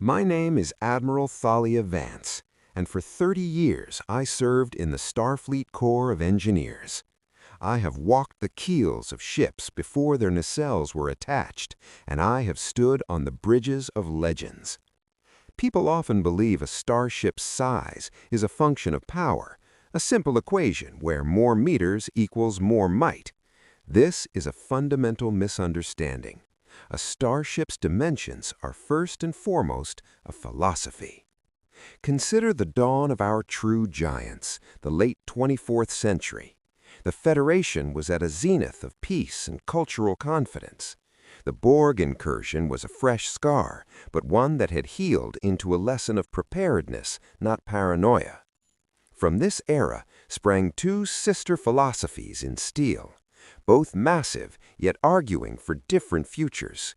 My name is Admiral Thalia Vance, and for 30 years I served in the Starfleet Corps of Engineers. I have walked the keels of ships before their nacelles were attached, and I have stood on the bridges of legends. People often believe a starship's size is a function of power, a simple equation where more meters equals more might. This is a fundamental misunderstanding. A starship's dimensions are first and foremost a philosophy. Consider the dawn of our true giants, the late 24th century. The Federation was at a zenith of peace and cultural confidence. The Borg incursion was a fresh scar, but one that had healed into a lesson of preparedness, not paranoia. From this era sprang two sister philosophies in steel, both massive, yet arguing for different futures.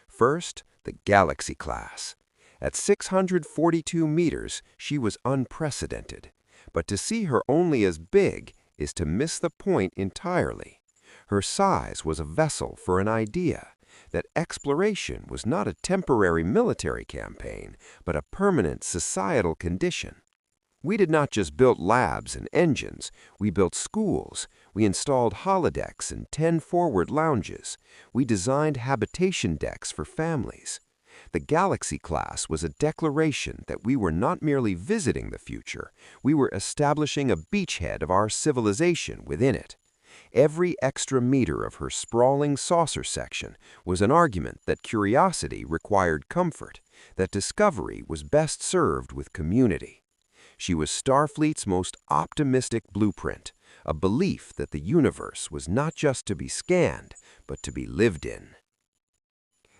First, the Galaxy-class. At 642 meters, she was unprecedented. But to see her only as big is to miss the point entirely. Her size was a vessel for an idea, that exploration was not a temporary military campaign, but a permanent societal condition. We did not just build labs and engines, we built schools, we installed holodecks and 10 forward lounges, we designed habitation decks for families. The Galaxy-class was a declaration that we were not merely visiting the future, we were establishing a beachhead of our civilization within it. Every extra meter of her sprawling saucer section was an argument that curiosity required comfort, that discovery was best served with community. She was Starfleet's most optimistic blueprint, a belief that the universe was not just to be scanned, but to be lived in.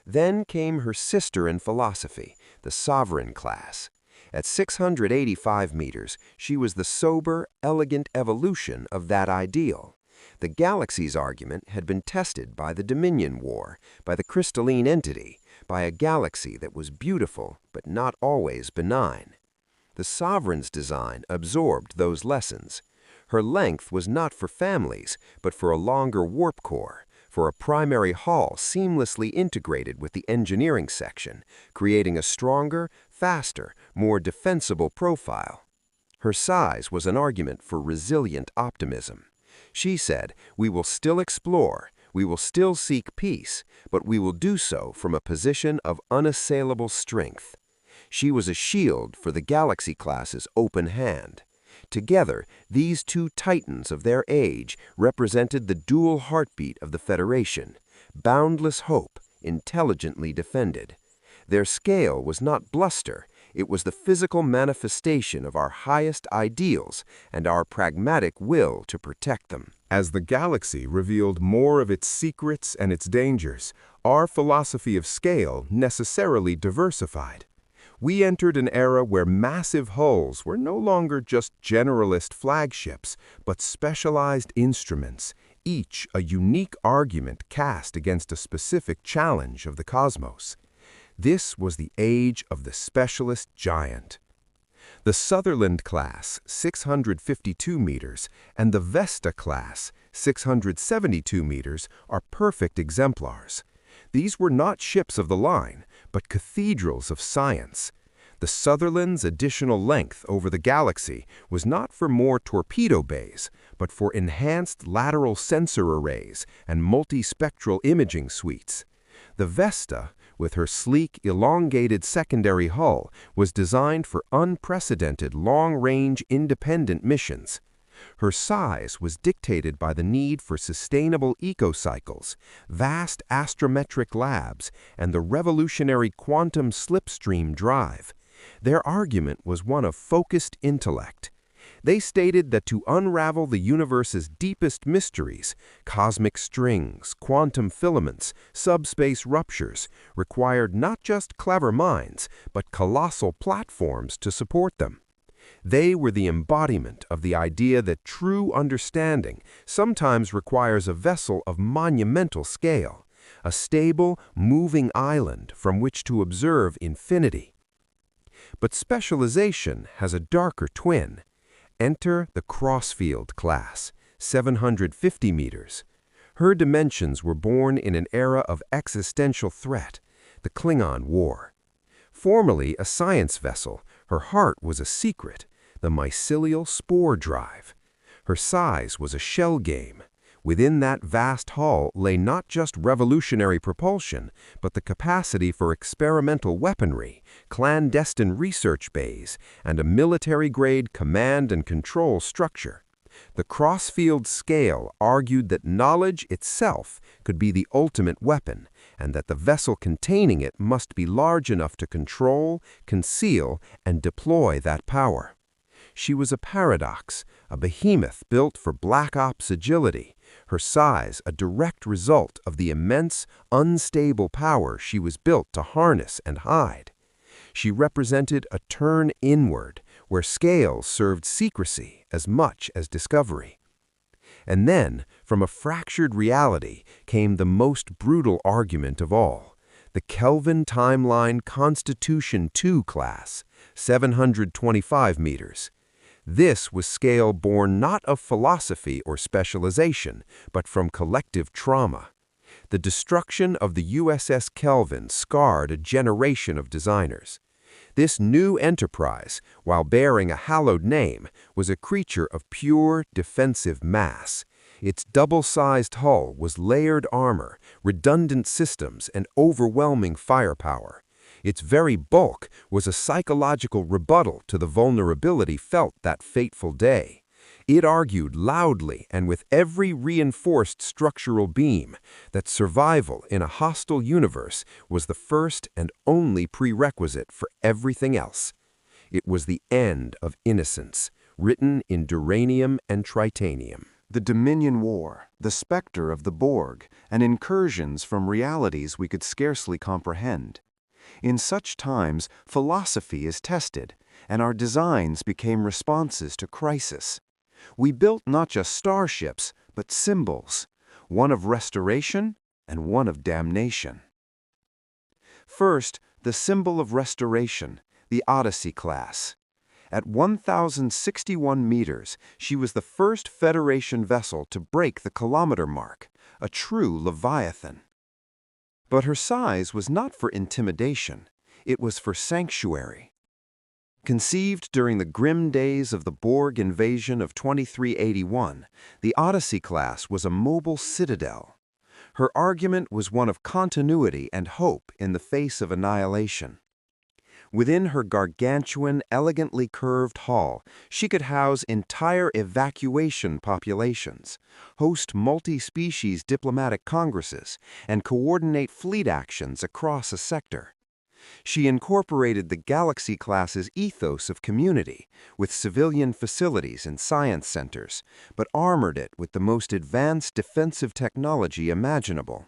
Then came her sister in philosophy, the Sovereign class. At 685 meters, she was the sober, elegant evolution of that ideal. The Galaxy's argument had been tested by the Dominion War, by the crystalline entity, by a galaxy that was beautiful but not always benign. The Sovereign's design absorbed those lessons. Her length was not for families, but for a longer warp core, for a primary hull seamlessly integrated with the engineering section, creating a stronger, faster, more defensible profile. Her size was an argument for resilient optimism. She said, "We will still explore, we will still seek peace, but we will do so from a position of unassailable strength." She was a shield for the Galaxy-class's open hand. Together, these two titans of their age represented the dual heartbeat of the Federation, boundless hope, intelligently defended. Their scale was not bluster, it was the physical manifestation of our highest ideals and our pragmatic will to protect them. As the galaxy revealed more of its secrets and its dangers, our philosophy of scale necessarily diversified. We entered an era where massive hulls were no longer just generalist flagships, but specialized instruments, each a unique argument cast against a specific challenge of the cosmos. This was the age of the specialist giant. The Sutherland class, 652 meters, and the Vesta class, 672 meters, are perfect exemplars. These were not ships of the line, but cathedrals of science. The Sutherland's additional length over the Galaxy was not for more torpedo bays, but for enhanced lateral sensor arrays and multispectral imaging suites. The Vesta, with her sleek, elongated secondary hull, was designed for unprecedented long-range independent missions. Her size was dictated by the need for sustainable ecocycles, vast astrometric labs, and the revolutionary quantum slipstream drive. Their argument was one of focused intellect. They stated that to unravel the universe's deepest mysteries, cosmic strings, quantum filaments, subspace ruptures, required not just clever minds, but colossal platforms to support them. They were the embodiment of the idea that true understanding sometimes requires a vessel of monumental scale, a stable, moving island from which to observe infinity. But specialization has a darker twin. Enter the Crossfield class, 750 meters. Her dimensions were born in an era of existential threat, the Klingon War. Formerly a science vessel, her heart was a secret, the mycelial spore drive. Her size was a shell game. Within that vast hull lay not just revolutionary propulsion, but the capacity for experimental weaponry, clandestine research bays, and a military-grade command and control structure. The Crossfield scale argued that knowledge itself could be the ultimate weapon, and that the vessel containing it must be large enough to control, conceal, and deploy that power. She was a paradox, a behemoth built for black ops agility, her size a direct result of the immense, unstable power she was built to harness and hide. She represented a turn inward, where scales served secrecy as much as discovery. And then, from a fractured reality, came the most brutal argument of all, the Kelvin Timeline Constitution II class, 725 meters. This was scale born not of philosophy or specialization, but from collective trauma. The destruction of the USS Kelvin scarred a generation of designers. This new enterprise, while bearing a hallowed name, was a creature of pure defensive mass. Its double-sized hull was layered armor, redundant systems, and overwhelming firepower. Its very bulk was a psychological rebuttal to the vulnerability felt that fateful day. It argued loudly and with every reinforced structural beam that survival in a hostile universe was the first and only prerequisite for everything else. It was the end of innocence, written in duranium and tritanium. The Dominion War, the specter of the Borg, and incursions from realities we could scarcely comprehend. In such times, philosophy is tested, and our designs became responses to crisis. We built not just starships, but symbols, one of restoration and one of damnation. First, the symbol of restoration, the Odyssey-class. At 1,061 meters, she was the first Federation vessel to break the kilometer mark, a true Leviathan. But her size was not for intimidation, it was for sanctuary. Conceived during the grim days of the Borg invasion of 2381, the Odyssey-class was a mobile citadel. Her argument was one of continuity and hope in the face of annihilation. Within her gargantuan, elegantly curved hull, she could house entire evacuation populations, host multi-species diplomatic congresses, and coordinate fleet actions across a sector. She incorporated the Galaxy-class's ethos of community, with civilian facilities and science centers, but armored it with the most advanced defensive technology imaginable.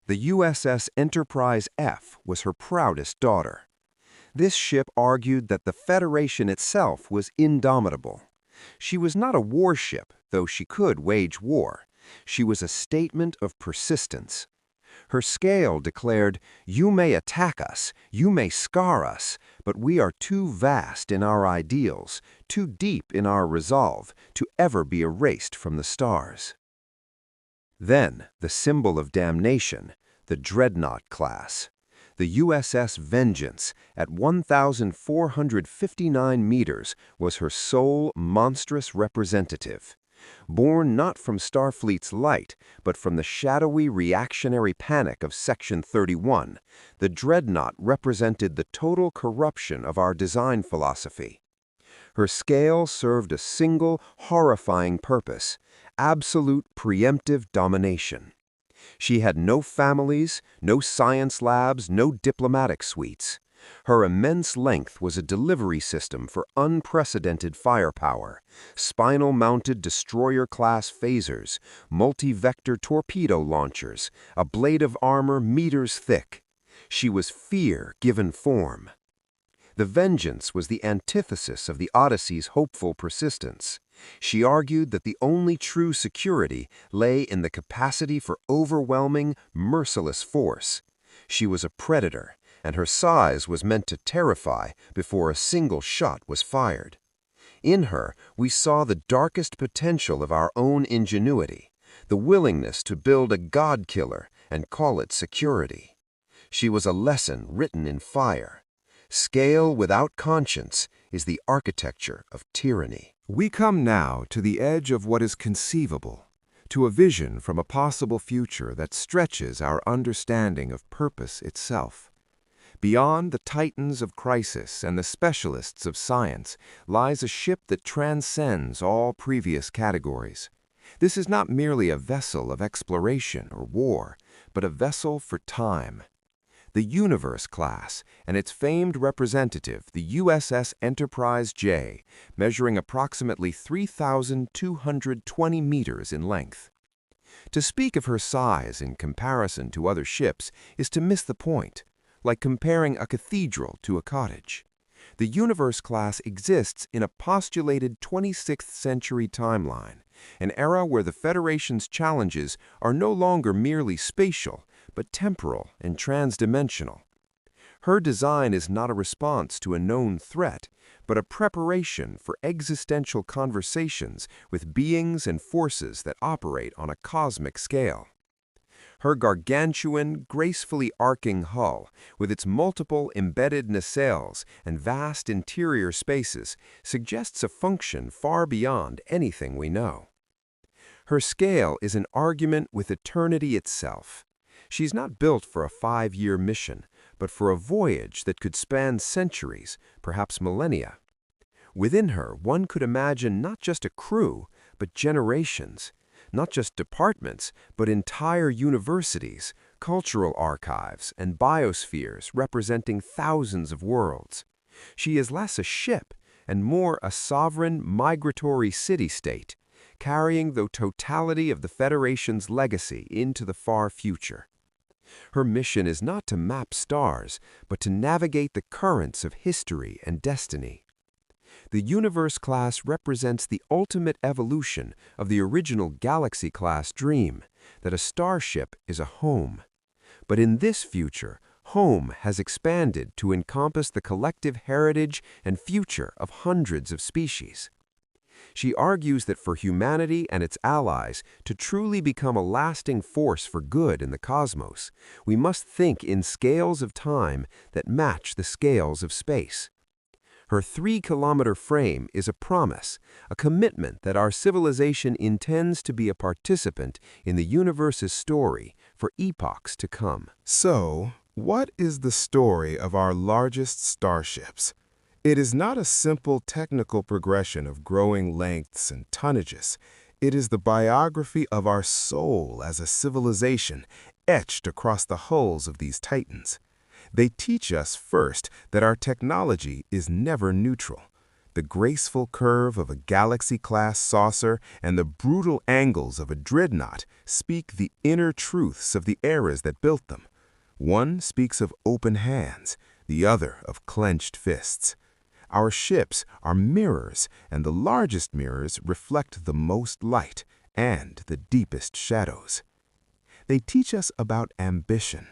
The USS Enterprise F was her proudest daughter. This ship argued that the Federation itself was indomitable. She was not a warship, though she could wage war. She was a statement of persistence. Her scale declared, "You may attack us, you may scar us, but we are too vast in our ideals, too deep in our resolve, to ever be erased from the stars." Then, the symbol of damnation, the Dreadnought class. The USS Vengeance, at 1,459 meters, was her sole monstrous representative. Born not from Starfleet's light, but from the shadowy reactionary panic of Section 31, the Dreadnought represented the total corruption of our design philosophy. Her scale served a single, horrifying purpose: absolute preemptive domination. She had no families, no science labs, no diplomatic suites. Her immense length was a delivery system for unprecedented firepower, spinal-mounted destroyer-class phasers, multi-vector torpedo launchers, a blade of armor meters thick. She was fear given form. The Vengeance was the antithesis of the Odyssey's hopeful persistence. She argued that the only true security lay in the capacity for overwhelming, merciless force. She was a predator, and her size was meant to terrify before a single shot was fired. In her, we saw the darkest potential of our own ingenuity, the willingness to build a god-killer and call it security. She was a lesson written in fire, Scale without conscience is the architecture of tyranny. We come now to the edge of what is conceivable, to a vision from a possible future that stretches our understanding of purpose itself. Beyond the titans of crisis and the specialists of science lies a ship that transcends all previous categories. This is not merely a vessel of exploration or war, but a vessel for time. The Universe-class and its famed representative, the USS Enterprise J, measuring approximately 3,220 meters in length. To speak of her size in comparison to other ships is to miss the point, like comparing a cathedral to a cottage. The Universe-class exists in a postulated 26th century timeline, an era where the Federation's challenges are no longer merely spatial, but temporal and transdimensional. Her design is not a response to a known threat, but a preparation for existential conversations with beings and forces that operate on a cosmic scale. Her gargantuan, gracefully arcing hull, with its multiple embedded nacelles and vast interior spaces, suggests a function far beyond anything we know. Her scale is an argument with eternity itself. She's not built for a 5-year mission, but for a voyage that could span centuries, perhaps millennia. Within her, one could imagine not just a crew, but generations. Not just departments, but entire universities, cultural archives, and biospheres representing thousands of worlds. She is less a ship and more a sovereign, migratory city-state, carrying the totality of the Federation's legacy into the far future. Her mission is not to map stars, but to navigate the currents of history and destiny. The Universe-class represents the ultimate evolution of the original Galaxy-class dream, that a starship is a home. But in this future, home has expanded to encompass the collective heritage and future of hundreds of species. She argues that for humanity and its allies to truly become a lasting force for good in the cosmos, we must think in scales of time that match the scales of space. Her 3-kilometer frame is a promise, a commitment that our civilization intends to be a participant in the universe's story for epochs to come. So, what is the story of our largest starships? It is not a simple technical progression of growing lengths and tonnages. It is the biography of our soul as a civilization etched across the hulls of these titans. They teach us first that our technology is never neutral. The graceful curve of a Galaxy-class saucer and the brutal angles of a dreadnought speak the inner truths of the eras that built them. One speaks of open hands, the other of clenched fists. Our ships are mirrors, and the largest mirrors reflect the most light and the deepest shadows. They teach us about ambition.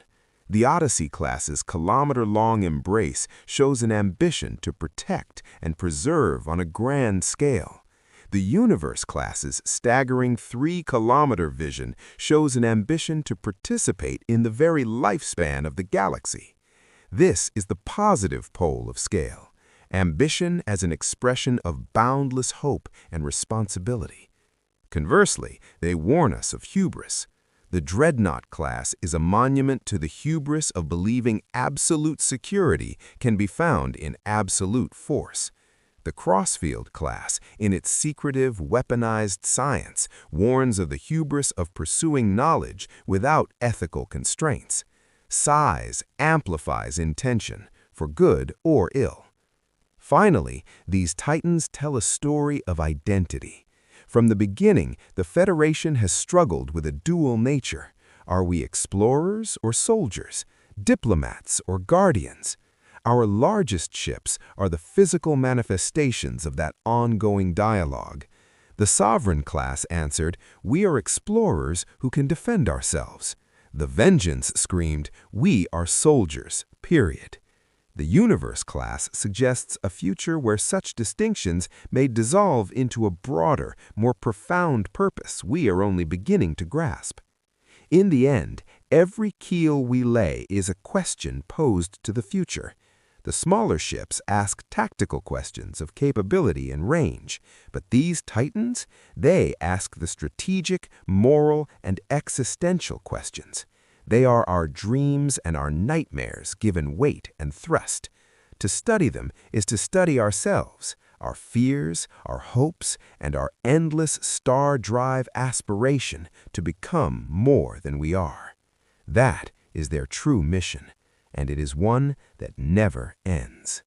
The Odyssey-class's kilometer-long embrace shows an ambition to protect and preserve on a grand scale. The Universe-class's staggering 3-kilometer vision shows an ambition to participate in the very lifespan of the galaxy. This is the positive pole of scale. Ambition as an expression of boundless hope and responsibility. Conversely, they warn us of hubris. The Dreadnought class is a monument to the hubris of believing absolute security can be found in absolute force. The Crossfield class, in its secretive, weaponized science, warns of the hubris of pursuing knowledge without ethical constraints. Size amplifies intention, for good or ill. Finally, these titans tell a story of identity. From the beginning, the Federation has struggled with a dual nature. Are we explorers or soldiers, diplomats or guardians? Our largest ships are the physical manifestations of that ongoing dialogue. The Sovereign class answered, "We are explorers who can defend ourselves." The Vengeance screamed, "We are soldiers, period." The Universe class suggests a future where such distinctions may dissolve into a broader, more profound purpose we are only beginning to grasp. In the end, every keel we lay is a question posed to the future. The smaller ships ask tactical questions of capability and range, but these titans, they ask the strategic, moral, and existential questions. They are our dreams and our nightmares given weight and thrust. To study them is to study ourselves, our fears, our hopes, and our endless star drive aspiration to become more than we are. That is their true mission, and it is one that never ends.